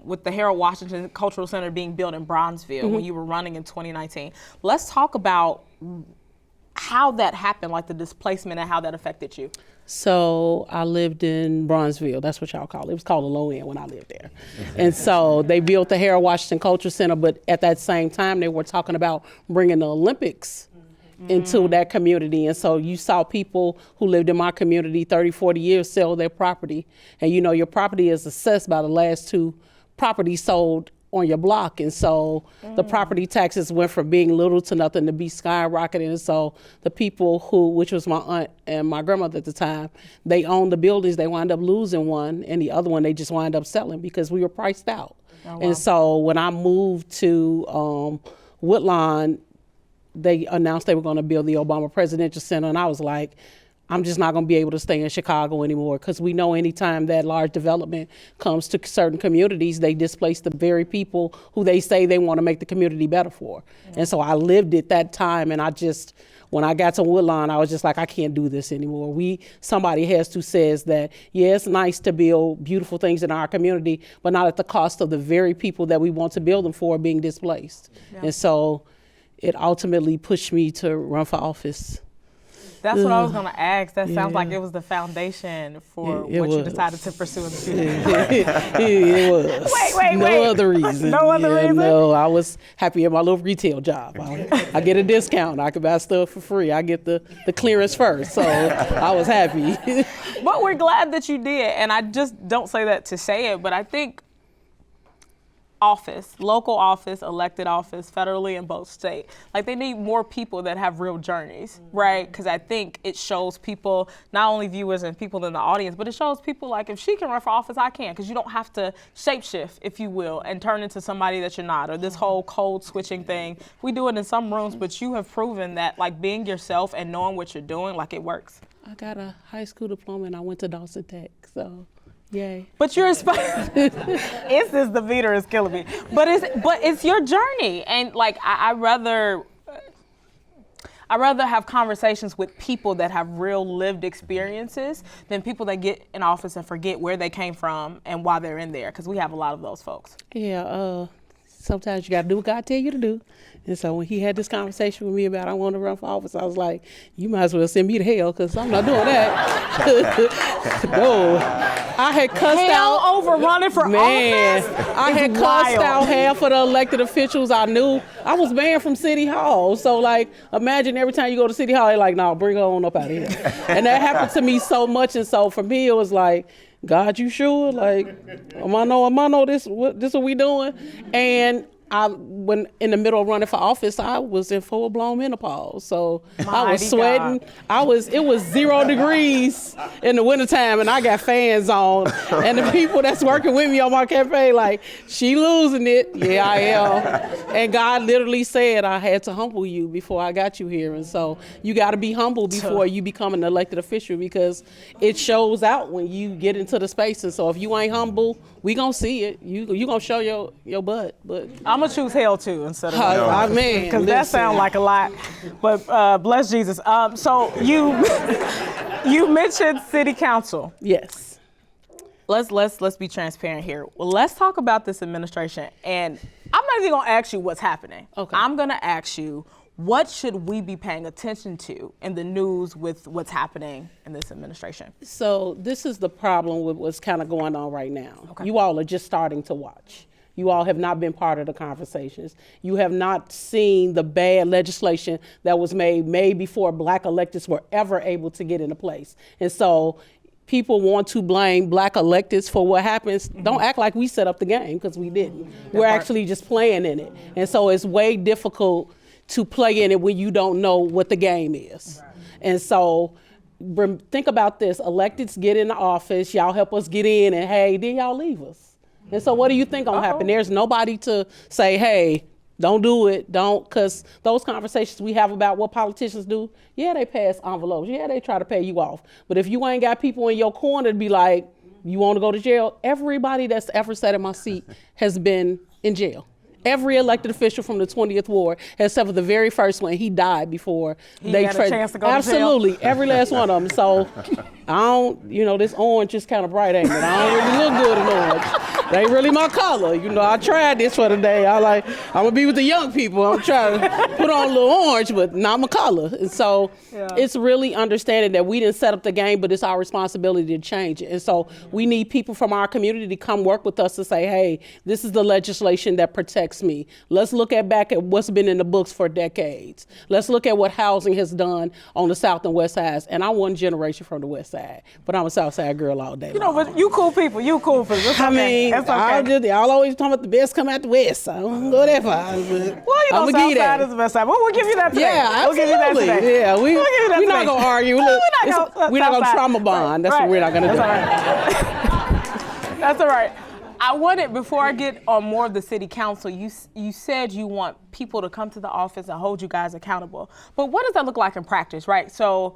A: with the Harold Washington Cultural Center being built in Bronzeville when you were running in 2019. Let's talk about how that happened, like the displacement and how that affected you.
H: So I lived in Bronzeville, that's what y'all call it. It was called the low end when I lived there. And so they built the Harold Washington Cultural Center, but at that same time they were talking about bringing the Olympics into that community. And so you saw people who lived in my community 30, 40 years sell their property. And you know, your property is assessed by the last 2 properties sold on your block. And so the property taxes went from being little to nothing to be skyrocketing. And so the people who, which was my aunt and my grandmother at the time, they owned the buildings, they wound up losing one, and the other one they just wound up selling because we were priced out. Oh, wow. And so when I moved to Woodlawn, they announced they were going to build the Obama Presidential Center, and I was like, I'm just not going to be able to stay in Chicago anymore, because we know anytime that large development comes to certain communities, they displace the very people who they say they want to make the community better for. And so I lived it that time, and when I got to Woodlawn, I was just like, I can't do this anymore. Somebody has to says that, yeah, it's nice to build beautiful things in our community, but not at the cost of the very people that we want to build them for being displaced. Yeah. And so it ultimately pushed me to run for office.
A: That's what I was going to ask. That sounds like it was the foundation for what you decided to pursue in the future.
H: It was.
A: Wait.
H: No other reason.
A: No other reason?
H: No, I was happy at my little retail job. I get a discount. I could buy stuff for free. I get the clearance first, so I was happy.
A: But we're glad that you did, and I just don't say that to say it, but I think office, local office, elected office, federally and both state. Like, they need more people that have real journeys, right? Because I think it shows people, not only viewers and people in the audience, but it shows people like, if she can run for office, I can, because you don't have to shapeshift, if you will, and turn into somebody that you're not, or this whole code switching thing. We do it in some rooms, but you have proven that, like, being yourself and knowing what you're doing, like, it works.
H: I got a high school diploma and I went to Dawson Tech, so. Yay.
A: But you're inspired. It's this, the meter is killing me. But it's your journey, and like I rather have conversations with people that have real lived experiences than people that get in office and forget where they came from and why they're in there, because we have a lot of those folks.
H: Yeah. Sometimes you got to do what God tell you to do. And so when he had this conversation with me about I want to run for office, I was like, you might as well send me to hell, because I'm not doing that. No. I had cussed out
A: over running for office?
H: I had cussed out half of the elected officials I knew. I was banned from City Hall. So, like, imagine every time you go to City Hall, they're like, no, bring her on up out of here. And that happened to me so much. And so for me, it was like, God, you sure? Like, am I know this what we doing? And when in the middle of running for office, I was in full-blown menopause. So I was sweating. It was 0 degrees in the wintertime, and I got fans on. And the people that's working with me on my campaign, like, she losing it. Yeah, I am. And God literally said, I had to humble you before I got you here. And so you got to be humble before you become an elected official, because it shows out when you get into the space. And so if you ain't humble, we gonna see it. You gonna show your butt. But
A: I'm gonna choose hell too instead of
H: I mean,
A: because that sounds like a lot. But bless Jesus. So you you mentioned city council.
H: Yes.
A: Let's be transparent here. Well, let's talk about this administration. And I'm not even gonna ask you what's happening.
H: Okay.
A: I'm gonna ask you, what should we be paying attention to in the news with what's happening in this administration?
H: So this is the problem with what's kind of going on right now.
A: Okay.
H: You all are just starting to watch. You all have not been part of the conversations. You have not seen the bad legislation that was made before Black electeds were ever able to get into place. And so people want to blame Black electeds for what happens. Don't act like we set up the game, because we didn't. We're actually just playing in it. And so it's way difficult to play in it when you don't know what the game is. Right. And so think about this. Electeds get in the office, y'all help us get in, and hey, then y'all leave us. And so what do you think gonna happen? There's nobody to say, hey, don't do it, don't, because those conversations we have about what politicians do, yeah, they pass envelopes, yeah, they try to pay you off. But if you ain't got people in your corner to be like, you want to go to jail, everybody that's ever sat in my seat has been in jail. Every elected official from the 20th Ward, except for the very first one, he died before
A: they had a chance to go
H: Absolutely,
A: to jail.
H: every last one of them. So I don't, this orange is kind of bright, ain't it? I don't really look good in orange. They ain't really my color. I tried this for the day. I'm gonna be with the young people. I'm trying to put on a little orange, but not my color. And so it's really understanding that we didn't set up the game, but it's our responsibility to change it. And so we need people from our community to come work with us to say, hey, this is the legislation that protects me. Let's look back at what's been in the books for decades. Let's look at what housing has done on the South and West Sides. And I'm one generation from the West Side, but I'm a South Side girl all day long.
A: But you cool people. It's okay. It's okay.
H: Y'all always talking about the best come out the West. So I don't go that far.
A: Well, South Side is the best side. Well, we'll give you that today.
H: Yeah, absolutely.
A: We'll give you that today.
H: Yeah, we're not gonna argue.
A: No,
H: we're not gonna trauma bond. That's what we're not gonna do.
A: That's all right. I wanted, before I get on more of the city council, you said you want people to come to the office and hold you guys accountable. But what does that look like in practice, right? So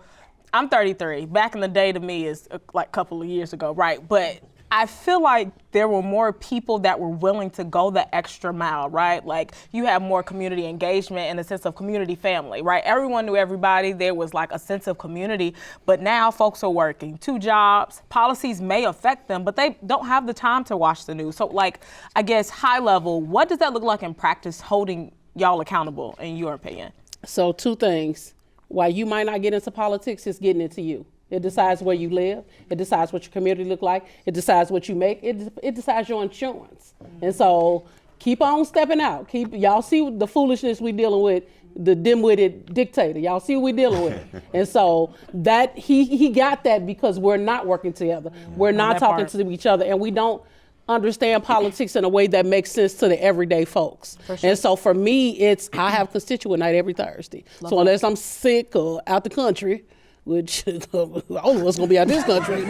A: I'm 33. Back in the day to me is like a couple of years ago, right? But I feel like there were more people that were willing to go the extra mile, right? Like you have more community engagement and a sense of community family, right? Everyone knew everybody. There was like a sense of community, but now folks are working 2 jobs. Policies may affect them, but they don't have the time to watch the news. So like, I guess high level, what does that look like in practice, holding y'all accountable in your opinion? So
H: 2 things. Why you might not get into politics is getting into you. It decides where you live. It decides what your community look like. It decides what you make. It decides your insurance. And so keep on stepping out. Y'all see the foolishness we dealing with, the dim-witted dictator. Y'all see what we dealing with. And so that he got that because we're not working together. We're not talking to each other, and we don't understand politics in a way that makes sense to the everyday folks. Sure. And so for me, I have constituent night every Thursday. So unless I'm sick or out the country, which all of us gonna be out this country,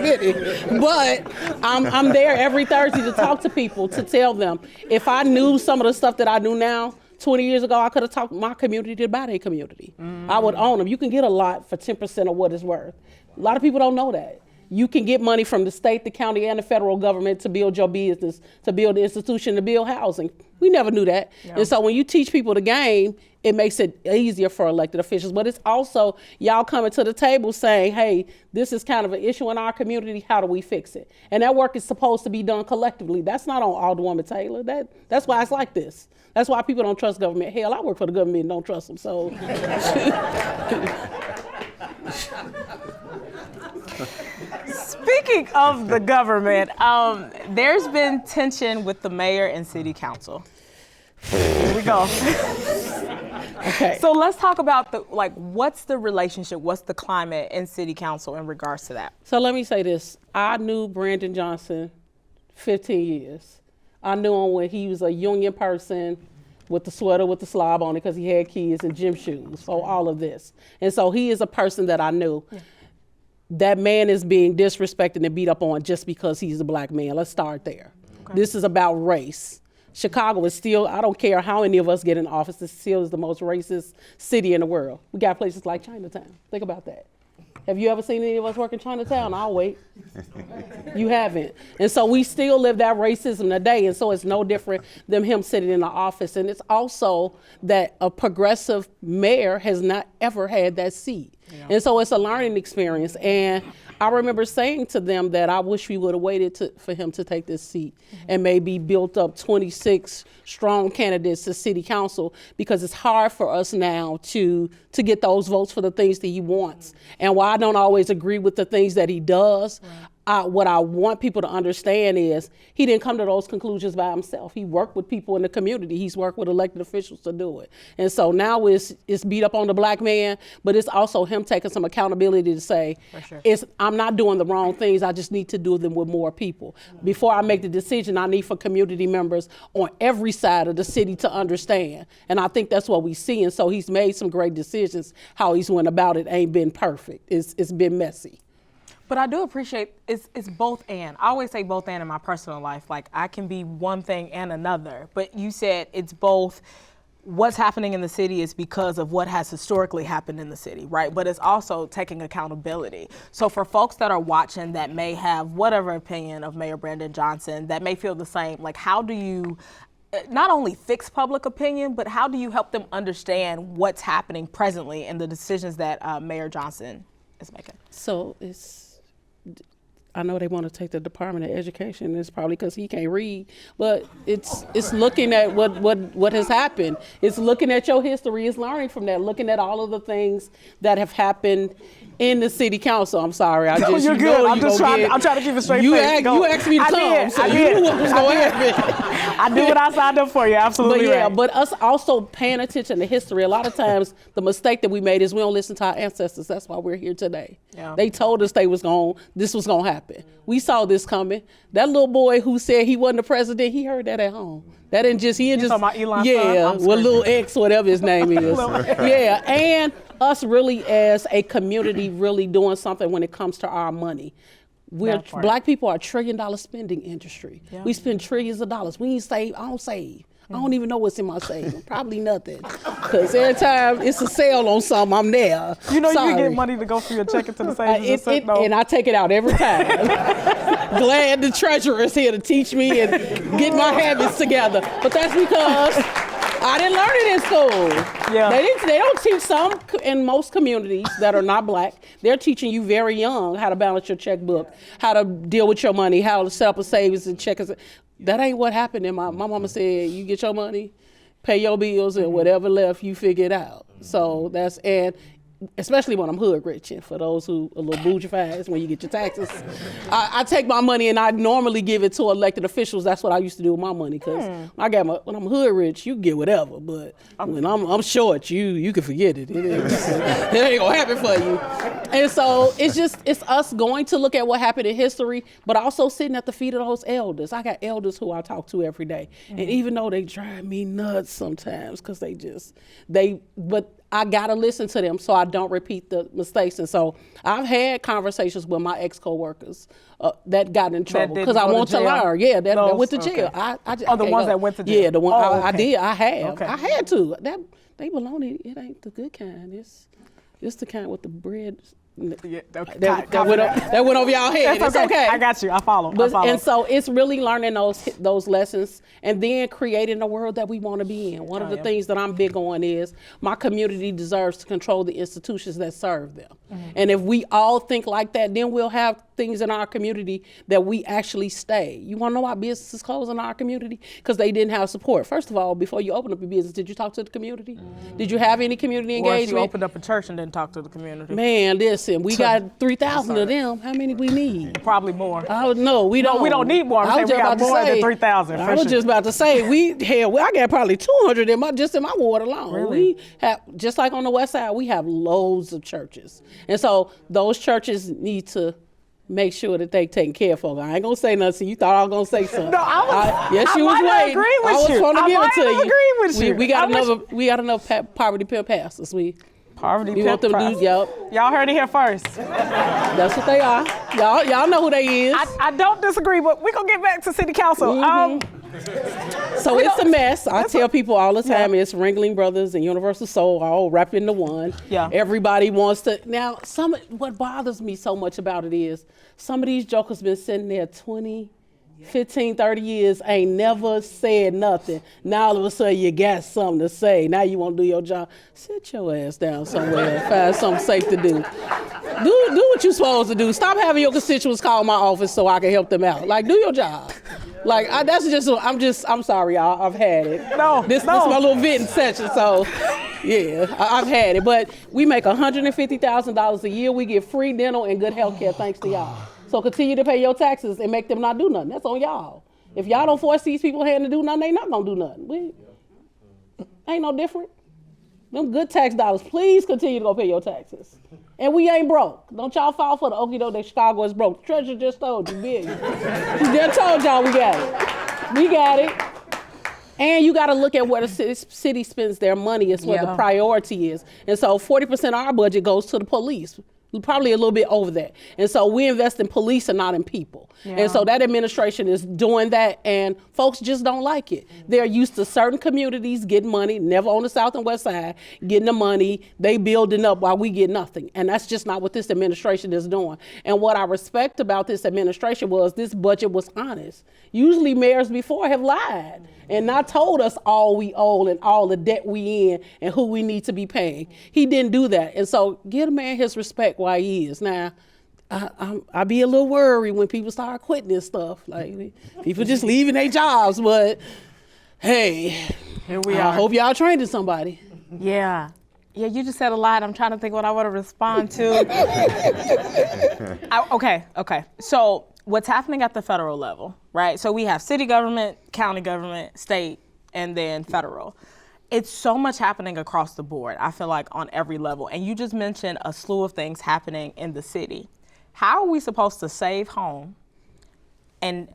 H: but I'm there every Thursday to talk to people, to tell them, if I knew some of the stuff that I knew now, 20 years ago, I could have talked my community to buy their community. I would own them. You can get a lot for 10% of what it's worth. A lot of people don't know that. You can get money from the state, the county, and the federal government to build your business, to build the institution, to build housing. We never knew that. Yeah. And so when you teach people the game, it makes it easier for elected officials. But it's also y'all coming to the table saying, hey, this is kind of an issue in our community. How do we fix it? And that work is supposed to be done collectively. That's not on Alderwoman Taylor. That's why it's like this. That's why people don't trust government. Hell, I work for the government and don't trust them. So.
A: Speaking of the government, there's been tension with the mayor and city council. Here we go.
H: Okay.
A: So let's talk about what's the relationship, what's the climate in city council in regards to that?
H: So let me say this. I knew Brandon Johnson 15 years. I knew him when he was a union person with the sweater with the slob on it because he had kids and gym shoes, so all of this. And so he is a person that I knew. Yeah. That man is being disrespected and beat up on just because he's a black man. Let's start there. Okay. This is about race. Chicago is still, I don't care how many of us get in office, it still is the most racist city in the world. We got places like Chinatown. Think about that. Have you ever seen any of us work in Chinatown? I'll wait. You haven't. And so we still live that racism today. And so it's no different than him sitting in the office. And it's also that a progressive mayor has not ever had that seat. Yeah. And so it's a learning experience. And I remember saying to them that I wish we would have waited for him to take this seat and maybe built up 26 strong candidates to city council, because it's hard for us now to get those votes for the things that he wants. And while I don't always agree with the things that he does, what I want people to understand is he didn't come to those conclusions by himself. He worked with people in the community. He's worked with elected officials to do it. And so now it's beat up on the black man, but it's also him taking some accountability to say, I'm not doing the wrong things, I just need to do them with more people. Before I make the decision, I need for community members on every side of the city to understand. And I think that's what we see. And so he's made some great decisions. How he's went about it ain't been perfect. It's been messy.
A: But I do appreciate it's both and. I always say both and in my personal life. Like, I can be one thing and another. But you said it's both. What's happening in the city is because of what has historically happened in the city, right? But it's also taking accountability. So for folks that are watching that may have whatever opinion of Mayor Brandon Johnson, that may feel the same, like, how do you not only fix public opinion, but how do you help them understand what's happening presently and the decisions that Mayor Johnson is making?
H: So I know they want to take the Department of Education. It's probably because he can't read, but it's looking at what has happened. It's looking at your history. It's learning from that. Looking at all of the things that have happened in the city council. I'm sorry.
A: You're good. I'm trying to keep it straight.
H: You asked me to come, so you knew what was going to happen.
A: I did what I signed up for you. Absolutely.
H: But us also paying attention to history. A lot of times, the mistake that we made is we don't listen to our ancestors. That's why we're here today. Yeah. They told us this was going to happen. We saw this coming. That little boy who said he wasn't the president, he heard that at home. That didn't just, he just,
A: talking about Elon's
H: son? Well, little X, whatever his name is. Yeah, and us really as a community really doing something when it comes to our money. Black people are a $1 trillion spending industry. Yeah. We spend trillions of dollars. We ain't save, I don't save. I don't even know what's in my savings. Probably nothing. Because every time it's a sale on something, I'm there.
A: You know, you get money to go for your check into the savings.
H: And I take it out every time. Glad the treasurer is here to teach me and get my habits together. But that's because I didn't learn it in school. Yeah. They don't teach some in most communities that are not black. They're teaching you very young how to balance your checkbook, how to deal with your money, how to set up a savings and check. That ain't what happened. And my mama said, you get your money, pay your bills, and whatever left, you figure it out. So and especially when I'm hood rich, and for those who a little bougie-fied, when you get your taxes, I take my money and I normally give it to elected officials. That's what I used to do with my money, because when I'm hood rich, you get whatever, but when I'm short, you can forget it. It ain't gonna happen for you. And so it's us going to look at what happened in history, but also sitting at the feet of those elders. I got elders who I talk to every day, and even though they drive me nuts sometimes, because but I gotta listen to them so I don't repeat the mistakes. And so I've had conversations with my ex-coworkers that got in trouble because I want to learn. Yeah, that went to jail.
A: Okay. The ones that went to jail?
H: Yeah, the one I did. I have. Okay. I had to. They baloney. It ain't the good kind. It's the kind with the bread.
A: Yeah, okay.
H: That went over y'all head. It's okay.
A: I got you. I follow.
H: And so it's really learning those lessons and then creating the world that we want to be in. One of the things that I'm big on is my community deserves to control the institutions that serve them. Mm-hmm. And if we all think like that, then we'll have things in our community that we actually stay. You want to know why businesses close in our community? Because they didn't have support. First of all, before you open up your business, did you talk to the community? Mm-hmm. Did you have any community engagement?
A: Or if you opened up a church and didn't talk to the community?
H: Man, listen, we got 3,000 of them. How many we need?
A: Probably more.
H: No, we don't.
A: No, we don't need more. We got more than 3,000.
H: I was just about to say, I got probably 200 in my ward alone.
A: Really?
H: We have, just like on the west side, we have loads of churches. And so those churches need to make sure that they taking care of folks. I ain't gonna say nothing. So you thought I was gonna say something.
A: No,
H: yes, you was waiting.
A: I was trying to give it to you.
H: We got enough poverty pill pastors.
A: Poverty
H: We want them to do, yep.
A: Y'all heard it here first.
H: That's what they are. Y'all know who they is.
A: I don't disagree, but we're going to get back to city council.
H: So it's a mess. I tell people all the time, it's Ringling Brothers and Universal Soul all wrapped into one.
A: Yeah.
H: Everybody wants to. Now, what bothers me so much about it is some of these jokers been sitting there 20, 15, 30 years, ain't never said nothing. Now all of a sudden you got something to say. Now you want to do your job. Sit your ass down somewhere and find something safe to do. Do what you're supposed to do. Stop having your constituents call my office so I can help them out. Like, do your job. Like, I'm sorry, y'all. I've had it. This is my little venting session, so yeah, I've had it. But we make $150,000 a year. We get free dental and good health care thanks to y'all. So continue to pay your taxes and make them not do nothing. That's on y'all. If y'all don't force these people hand to do nothing, they not gonna do nothing. Ain't no different. Them good tax dollars, please continue to go pay your taxes. And we ain't broke. Don't y'all fall for the okie doke that Chicago is broke. Treasurer just told you, billion. She just told y'all we got it. We got it. And you got to look at where the city spends their money. It's where the priority is. And so 40% of our budget goes to the police. Probably a little bit over that. And so we invest in police and not in people. Yeah. And so that administration is doing that, and folks just don't like it. They're used to certain communities getting money, never on the South and West Side, getting the money, they building up while we get nothing. And that's just not what this administration is doing. And what I respect about this administration was this budget was honest. Usually mayors before have lied and not told us all we owe and all the debt we in and who we need to be paying. He didn't do that. And so give a man his respect while he is. Now, I be a little worried when people start quitting this stuff. Like, people just leaving their jobs, but hey,
A: here we
H: I
A: are.
H: hope y'all training somebody.
A: Yeah. Yeah, you just said a lot. I'm trying to think what I want to respond to. Okay. So what's happening at the federal level, right? So we have city government, county government, state, and then federal. It's so much happening across the board, I feel like, on every level. And you just mentioned a slew of things happening in the city. How are we supposed to save home and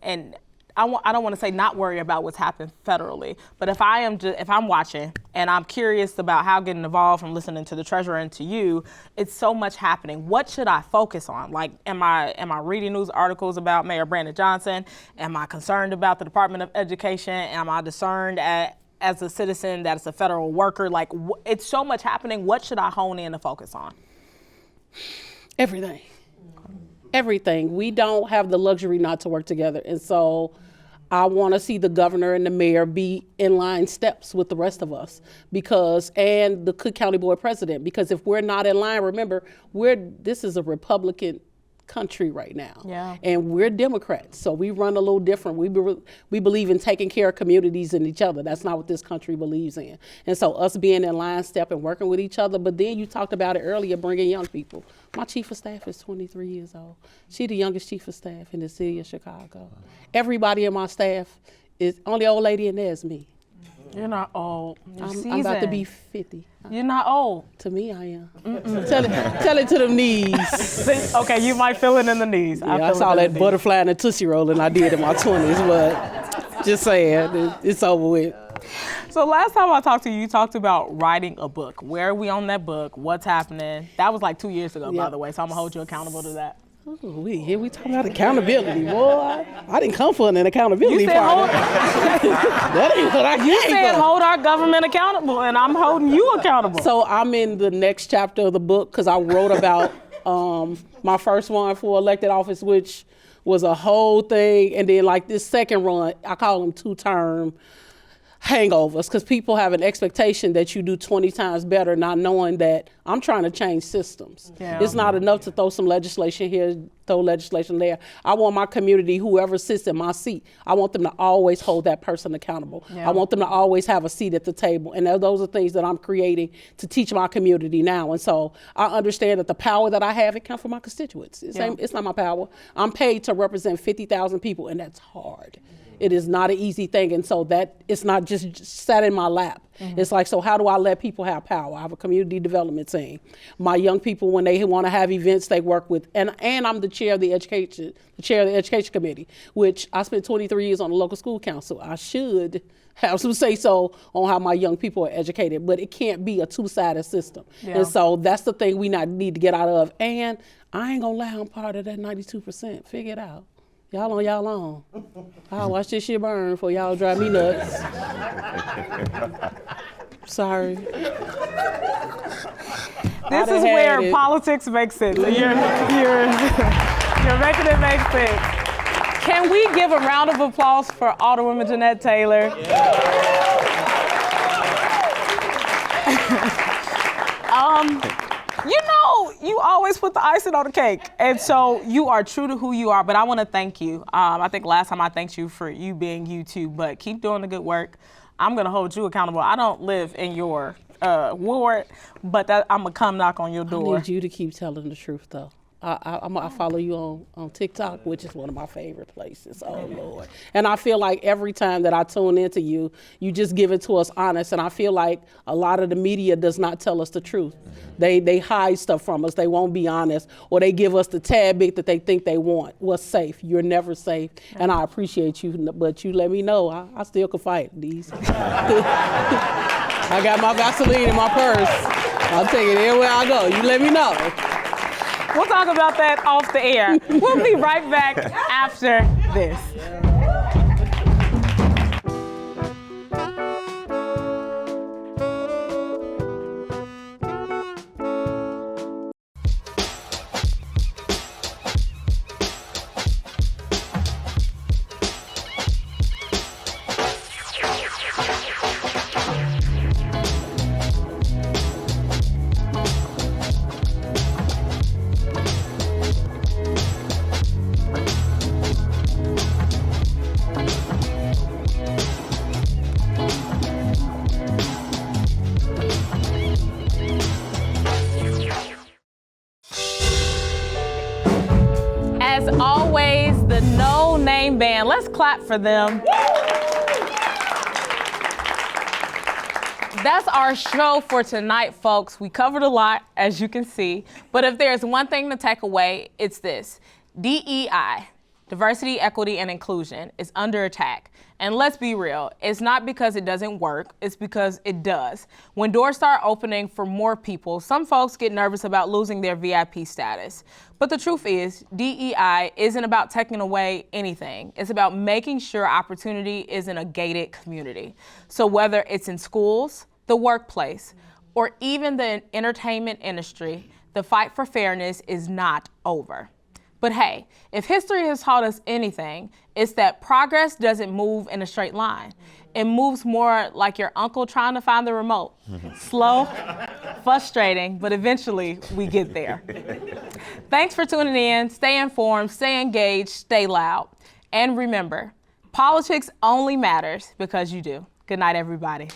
A: I don't want to say not worry about what's happened federally, but if I'm watching and I'm curious about how getting involved from listening to the treasurer and to you, it's so much happening. What should I focus on? Like, am I reading news articles about Mayor Brandon Johnson? Am I concerned about the Department of Education? Am I discerned as a citizen that it's a federal worker? Like, it's so much happening. What should I hone in to focus on?
H: Everything. Everything. We don't have the luxury not to work together. And so I want to see the governor and the mayor be in line steps with the rest of us and the Cook County Board president, because if we're not in line, remember, this is a Republican country right now.
A: Yeah.
H: And we're Democrats, so we run a little different. We believe in taking care of communities and each other. That's not what this country believes in. And so us being in line step and working with each other, but then you talked about it earlier, bringing young people. My chief of staff is 23 years old. She's the youngest chief of staff in the city of Chicago. Everybody in my staff is, only old lady in there is me.
A: You're not old.
H: I'm about to be 50.
A: You're not old.
H: To me, I am. Tell it to them knees.
A: Okay, you might feel it in the knees.
H: Yeah, I saw that butterfly and the Tootsie Roll and I did in my 20s, but just saying, it's over with.
A: So last time I talked to you, you talked about writing a book. Where are we on that book? What's happening? That was like 2 years ago, by the way, so I'm going to hold you accountable to that.
H: Ooh, here we talking about accountability, boy. I didn't come for an accountability
A: You said
H: part. That ain't what I came
A: You said
H: for.
A: hold our government accountable, and I'm holding you accountable.
H: So I'm in the next chapter of the book because I wrote about my first run for elected office, which was a whole thing. And then like this second run, I call them 2-term hangovers, because people have an expectation that you do 20 times better, not knowing that I'm trying to change systems.
A: Yeah.
H: It's not enough to throw some legislation here, throw legislation there. I want my community, whoever sits in my seat, I want them to always hold that person accountable.
A: Yeah.
H: I want them to always have a seat at the table. And those are things that I'm creating to teach my community now. And so I understand that the power that I have, it comes from my constituents. It's not my power. I'm paid to represent 50,000 people, and that's hard. It is not an easy thing, and so that it's not just sat in my lap. It's like, so how do I let people have power? I have a community development team. My young people, when they want to have events, they work with, and I'm the chair of the education committee, which I spent 23 years on the local school council. I should have some say so on how my young people are educated, but it can't be a two-sided system.
A: Yeah.
H: And so that's the thing we need to get out of. And I ain't gonna lie, I'm part of that 92%. Figure it out. Y'all on y'all own. I'll watch this shit burn before y'all drive me nuts. Sorry.
A: This is where politics makes sense. You're making it make sense. Can we give a round of applause for Alderwoman Jeanette Taylor? You know, you always put the icing on the cake. And so you are true to who you are, but I want to thank you. I think last time I thanked you for you being you too, but keep doing the good work. I'm going to hold you accountable. I don't live in your ward, but I'm going to come knock on your door.
H: I need you to keep telling the truth, though. I follow you on TikTok, which is one of my favorite places. Oh, Lord. And I feel like every time that I tune into you, you just give it to us honest. And I feel like a lot of the media does not tell us the truth. They hide stuff from us. They won't be honest, or they give us the tad bit that they think they want. What's safe? You're never safe. And I appreciate you, but you let me know. I still can fight these. I got my Vaseline in my purse. I'll take it everywhere I go. You let me know.
A: We'll talk about that off the air. We'll be right back after this. As always, the No Name Band. Let's clap for them. That's our show for tonight, folks. We covered a lot, as you can see. But if there's one thing to take away, it's this. DEI, diversity, equity, and inclusion, is under attack. And let's be real, it's not because it doesn't work, it's because it does. When doors start opening for more people, some folks get nervous about losing their VIP status. But the truth is, DEI isn't about taking away anything. It's about making sure opportunity is in a gated community. So whether it's in schools, the workplace, or even the entertainment industry, the fight for fairness is not over. But hey, if history has taught us anything, it's that progress doesn't move in a straight line. It moves more like your uncle trying to find the remote. Slow, frustrating, but eventually we get there. Thanks for tuning in. Stay informed, stay engaged, stay loud. And remember, politics only matters because you do. Good night, everybody.